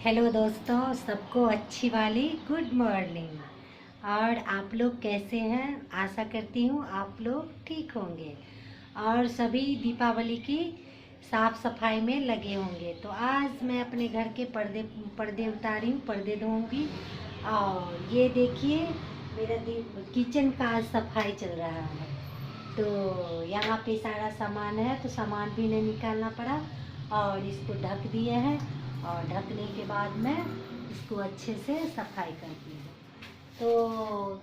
Hello दोस्तों, सबको अच्छी वाली गुड मॉर्निंग। और आप लोग कैसे हैं? आशा करती हूँ आप लोग ठीक होंगे और सभी दीपावली की साफ सफाई में लगे होंगे। तो आज मैं अपने घर के पर्दे पर्दे उतारी हूँ, पर्दे धोऊंगी। और ये देखिए, मेरा किचन का आज सफाई चल रहा है। तो यहाँ पे सारा सामान है, तो सामान भी नहीं निकालना पड़ा और इसको ढक दिए हैं। और ढकने के बाद मैं इसको अच्छे से सफाई करती हूँ। तो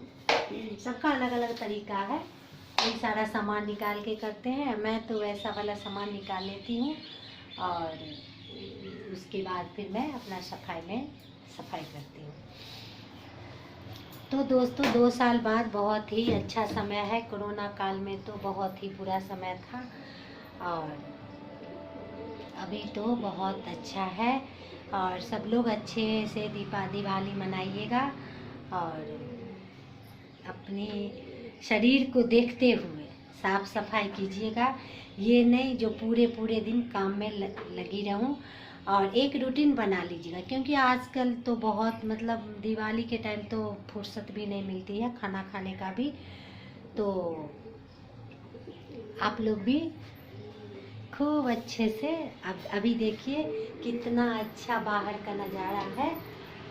सबका अलग अलग तरीका है, कोई सारा सामान निकाल के करते हैं, मैं तो वैसा वाला सामान निकाल लेती हूँ और उसके बाद फिर मैं अपना सफाई करती हूँ। तो दोस्तों, 2 साल बाद बहुत ही अच्छा समय है। कोरोना काल में तो बहुत ही बुरा समय था और अभी तो बहुत अच्छा है। और सब लोग अच्छे से दिवाली मनाइएगा और अपने शरीर को देखते हुए साफ सफाई कीजिएगा। ये नहीं जो पूरे पूरे दिन काम में लगी रहूं। और एक रूटीन बना लीजिएगा, क्योंकि आजकल तो बहुत दिवाली के टाइम तो फुर्सत भी नहीं मिलती है खाना खाने का भी। तो आप लोग भी खूब अच्छे से अब अभी देखिए कितना अच्छा बाहर का नज़ारा है।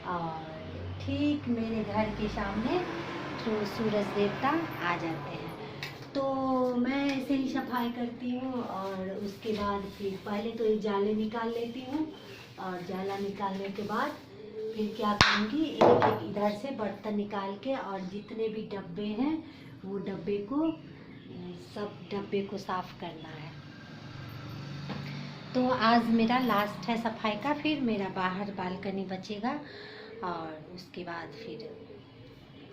और ठीक मेरे घर के सामने तो सूरज देवता आ जाते हैं। तो मैं ऐसे ही सफाई करती हूँ और उसके बाद फिर पहले तो एक जाले निकाल लेती हूँ। और जाला निकालने के बाद फिर क्या करूँगी, एक एक इधर से बर्तन निकाल के और जितने भी डब्बे हैं वो सब डब्बे को साफ करना है। तो आज मेरा लास्ट है सफाई का, फिर मेरा बाहर बालकनी बचेगा और उसके बाद फिर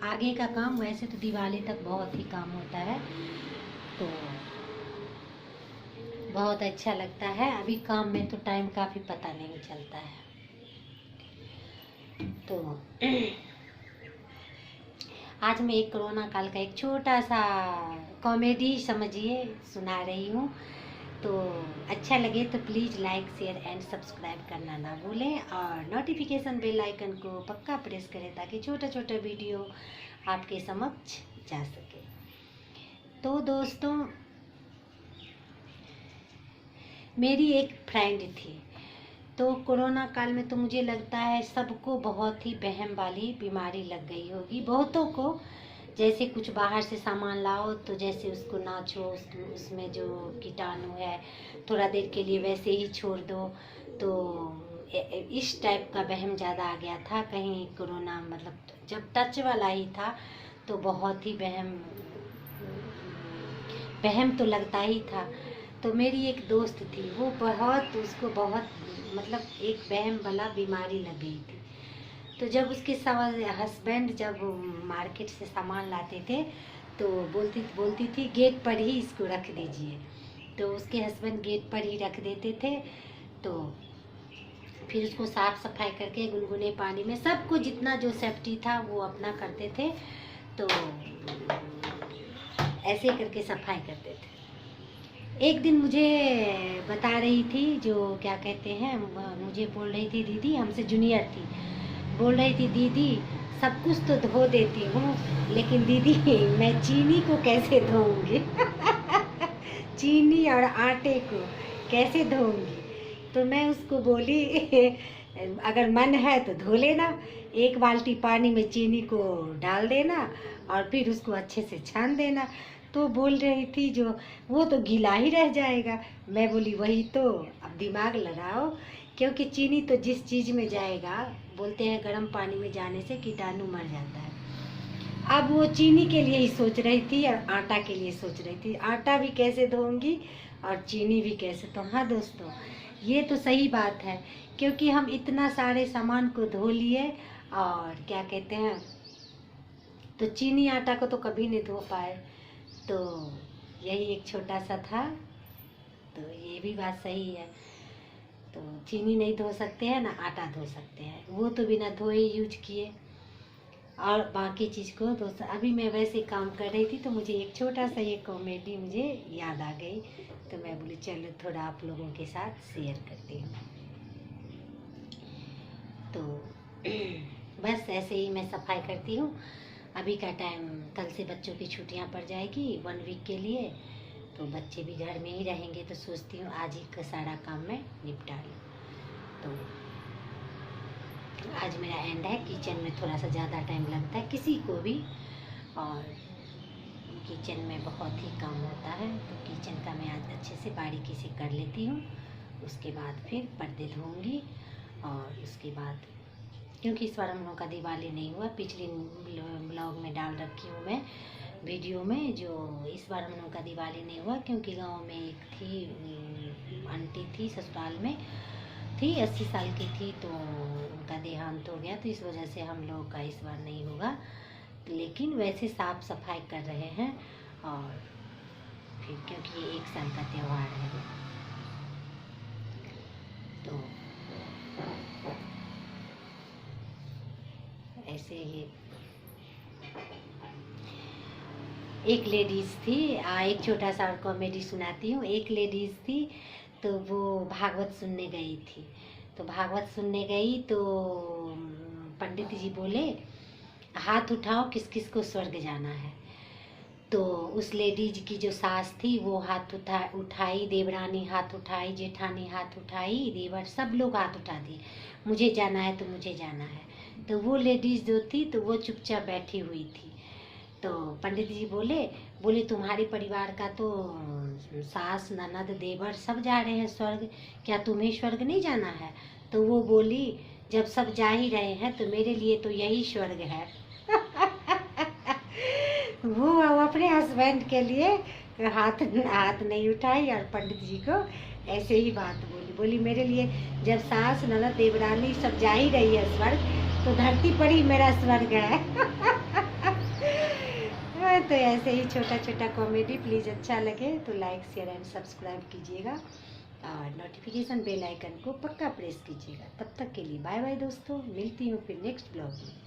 आगे का काम। वैसे तो दिवाली तक बहुत ही काम होता है, तो बहुत अच्छा लगता है। अभी काम में तो टाइम का भी पता नहीं चलता है। तो आज मैं एक कोरोना काल का एक छोटा सा कॉमेडी समझिए सुना रही हूँ। तो अच्छा लगे तो please like share and subscribe करना ना भूलें और नोटिफिकेशन बेल आइकन को पक्का प्रेस करें ताकि छोटा छोटा वीडियो आपके समक्ष जा सके। तो दोस्तों, मेरी एक फ्रेंड थी। तो कोरोना काल में तो मुझे लगता है सबको बहुत ही वहम वाली बीमारी लग गई होगी, बहुतों को। जैसे कुछ बाहर से सामान लाओ तो जैसे उसको ना छो, उसमें जो कीटाणु है थोड़ा देर के लिए वैसे ही छोड़ दो। तो इस टाइप का वहम ज़्यादा आ गया था। कहीं कोरोना जब टच वाला ही था तो बहुत ही वहम तो लगता ही था। तो मेरी एक दोस्त थी, वो उसको बहुत एक वहम वाला बीमारी लग गई थी। तो जब उसके हस्बैंड जब मार्केट से सामान लाते थे तो बोलती थी गेट पर ही इसको रख दीजिए। तो उसके हस्बैंड गेट पर ही रख देते थे। तो फिर उसको साफ सफाई करके गुनगुने पानी में सबको जितना जो सेफ्टी था वो अपना करते थे। तो ऐसे करके सफाई करते थे। एक दिन मुझे बता रही थी, जो क्या कहते हैं, मुझे बोल रही थी, दीदी हमसे जूनियर थी, बोल रही थी दीदी सब कुछ तो धो देती हूँ लेकिन दीदी मैं चीनी को कैसे धोऊंगी चीनी और आटे को कैसे धोऊंगी। तो मैं उसको बोली अगर मन है तो धो लेना, 1 बाल्टी पानी में चीनी को डाल देना और फिर उसको अच्छे से छान देना। तो बोल रही थी जो वो तो गीला ही रह जाएगा। मैं बोली वही तो, अब दिमाग लगाओ, क्योंकि चीनी तो जिस चीज़ में जाएगा, बोलते हैं गर्म पानी में जाने से कीटाणु मर जाता है। अब वो चीनी के लिए ही सोच रही थी और आटा के लिए सोच रही थी, आटा भी कैसे धोऊंगी और चीनी भी कैसे। तो हाँ दोस्तों, ये तो सही बात है, क्योंकि हम इतना सारे सामान को धो लिए और क्या कहते हैं, तो चीनी आटा को तो कभी नहीं धो पाए। तो यही एक छोटा सा था। तो ये भी बात सही है, तो चीनी नहीं धो सकते हैं ना आटा धो सकते हैं, वो तो बिना धोए यूज किए। और बाकी चीज़ को दोस्तों, अभी मैं वैसे काम कर रही थी तो मुझे एक छोटा सा ये कॉमेडी मुझे याद आ गई। तो मैं बोली चलो थोड़ा आप लोगों के साथ शेयर करती हूँ। तो बस ऐसे ही मैं सफाई करती हूँ। अभी का टाइम, कल से बच्चों की छुट्टियाँ पड़ जाएगी 1 वीक के लिए, तो बच्चे भी घर में ही रहेंगे, तो सोचती हूँ आज ही का सारा काम मैं निपटा लूँ। तो आज मेरा एंड है। किचन में थोड़ा सा ज़्यादा टाइम लगता है किसी को भी, और किचन में बहुत ही काम होता है, तो किचन का मैं आज अच्छे से बारीकी से कर लेती हूँ। उसके बाद फिर पर्दे धोऊंगी, और उसके बाद क्योंकि इस बार हम लोगों का दिवाली नहीं हुआ, पिछले ब्लॉग में डाल रखी हूँ मैं वीडियो में, जो इस बार हम लोगों का दिवाली नहीं हुआ क्योंकि गांव में एक थी आंटी थी, ससुराल में थी, 80 साल की थी, तो उनका देहांत हो गया, तो इस वजह से हम लोग का इस बार नहीं होगा। लेकिन वैसे साफ सफाई कर रहे हैं, और फिर क्योंकि ये 1 साल का त्यौहार है, तो ऐसे ही एक लेडीज़ थी, एक छोटा सा और कॉमेडी सुनाती हूँ। एक लेडीज़ थी, तो वो भागवत सुनने गई थी। तो भागवत सुनने गई तो पंडित जी बोले हाथ उठाओ किस किस को स्वर्ग जाना है। तो उस लेडीज की जो सास थी वो हाथ उठाई, देवरानी हाथ उठाई, जेठानी हाथ उठाई, देवर सब लोग हाथ उठा दिए, मुझे जाना है तो मुझे जाना है। तो वो लेडीज जो थी तो वो चुपचाप बैठी हुई थी। तो पंडित जी बोले तुम्हारे परिवार का तो सास ननद देवर सब जा रहे हैं स्वर्ग, क्या तुम्हें स्वर्ग नहीं जाना है? तो वो बोली जब सब जा ही रहे हैं तो मेरे लिए तो यही स्वर्ग है। वो अपने हस्बैंड के लिए हाथ हाथ नहीं उठाई, और पंडित जी को ऐसे ही बात बोली मेरे लिए जब सास ननद देवरानी सब जा ही रही है स्वर्ग, तो धरती पर ही मेरा स्वर्ग है। तो ऐसे ही छोटा छोटा कॉमेडी, प्लीज़ अच्छा लगे तो लाइक शेयर एंड सब्सक्राइब कीजिएगा, और नोटिफिकेशन बेल आइकन को पक्का प्रेस कीजिएगा। तब तक के लिए बाय बाय दोस्तों, मिलती हूँ फिर नेक्स्ट ब्लॉग में।